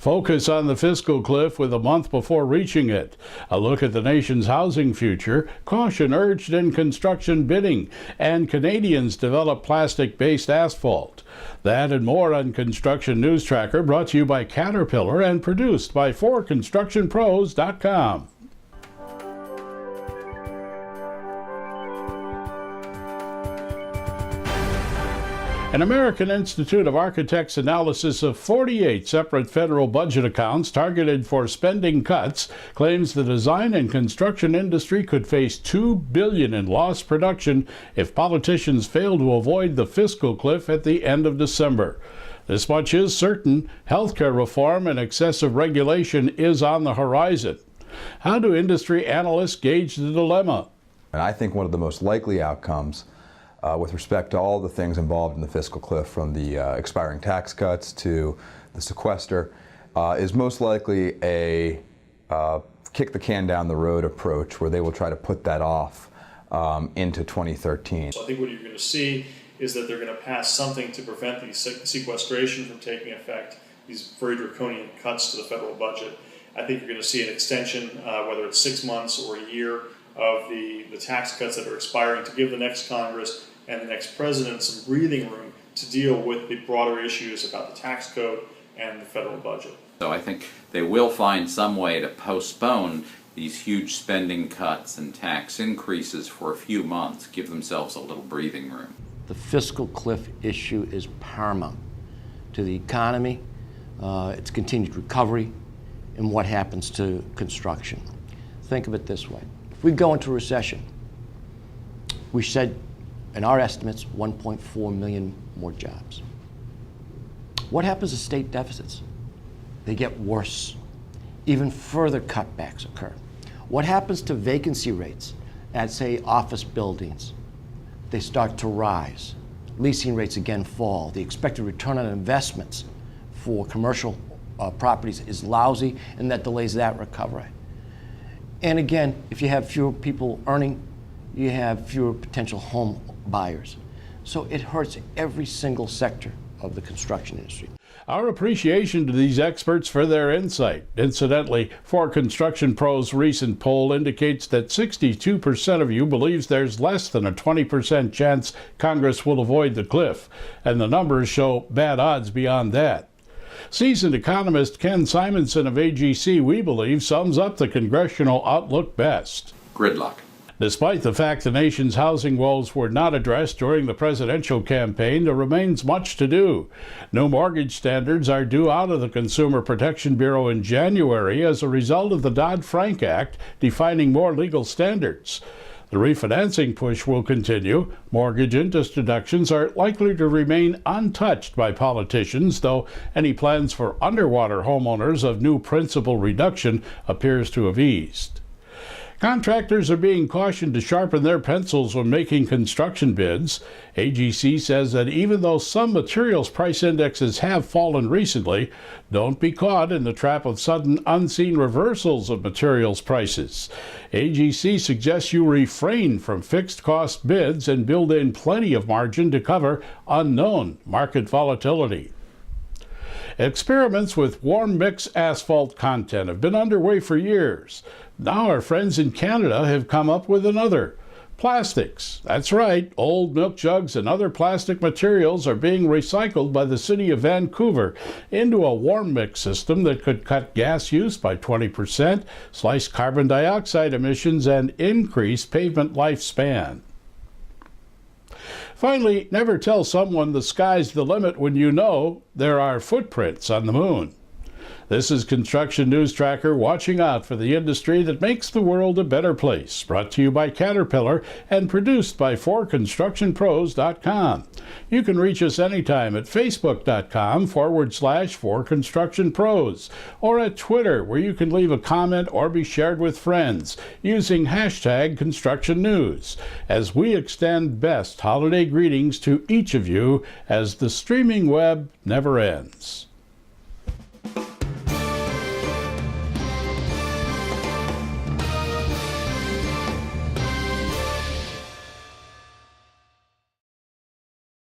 Focus on the fiscal cliff with a month before reaching it. A look at the nation's housing future, caution urged in construction bidding, and Canadians develop plastic-based asphalt. That and more on Construction News Tracker, brought to you by Caterpillar and produced by 4constructionpros.com. An American Institute of Architects analysis of 48 separate federal budget accounts targeted for spending cuts claims the design and construction industry could face $2 billion in lost production if politicians fail to avoid the fiscal cliff at the end of December. This much is certain: healthcare reform and excessive regulation is on the horizon. How do industry analysts gauge the dilemma? And I think one of the most likely outcomes with respect to all the things involved in the fiscal cliff, from the expiring tax cuts to the sequester, is most likely a kick the can down the road approach, where they will try to put that off into 2013. So I think what you're going to see is that they're going to pass something to prevent the sequestration from taking effect, these very draconian cuts to the federal budget. I think you're going to see an extension, whether it's 6 months or a year, of the tax cuts that are expiring, to give the next Congress and the next president some breathing room to deal with the broader issues about the tax code and the federal budget. So I think they will find some way to postpone these huge spending cuts and tax increases for a few months, give themselves a little breathing room. The fiscal cliff issue is paramount to the economy, its continued recovery, and what happens to construction. Think of it this way. If we go into recession, we said in our estimates 1.4 million more jobs. What happens to state deficits? They get worse. Even further cutbacks occur. What happens to vacancy rates at, say, office buildings? They start to rise. Leasing rates again fall. The expected return on investments for commercial properties is lousy, and that delays that recovery. And again, if you have fewer people earning, you have fewer potential home buyers. So it hurts every single sector of the construction industry. Our appreciation to these experts for their insight. Incidentally, For Construction Pros' recent poll indicates that 62% of you believes there's less than a 20% chance Congress will avoid the cliff, and the numbers show bad odds beyond that. Seasoned economist Ken Simonson of AGC, we believe, sums up the congressional outlook best. Gridlock. Despite the fact the nation's housing woes were not addressed during the presidential campaign, there remains much to do. New mortgage standards are due out of the Consumer Protection Bureau in January as a result of the Dodd-Frank Act defining more legal standards. The refinancing push will continue. Mortgage interest deductions are likely to remain untouched by politicians, though any plans for underwater homeowners of new principal reduction appears to have eased. Contractors are being cautioned to sharpen their pencils when making construction bids. AGC says that even though some materials price indexes have fallen recently, don't be caught in the trap of sudden unseen reversals of materials prices. AGC suggests you refrain from fixed cost bids and build in plenty of margin to cover unknown market volatility. Experiments with warm mix asphalt content have been underway for years. Now our friends in Canada have come up with another. Plastics. That's right, old milk jugs and other plastic materials are being recycled by the city of Vancouver into a warm mix system that could cut gas use by 20%, slice carbon dioxide emissions, and increase pavement lifespan. Finally, never tell someone the sky's the limit when you know there are footprints on the moon. This is Construction News Tracker, watching out for the industry that makes the world a better place. Brought to you by Caterpillar and produced by 4constructionpros.com. You can reach us anytime at facebook.com/4constructionpros or at Twitter, where you can leave a comment or be shared with friends using hashtag Construction News, as we extend best holiday greetings to each of you as the streaming web never ends.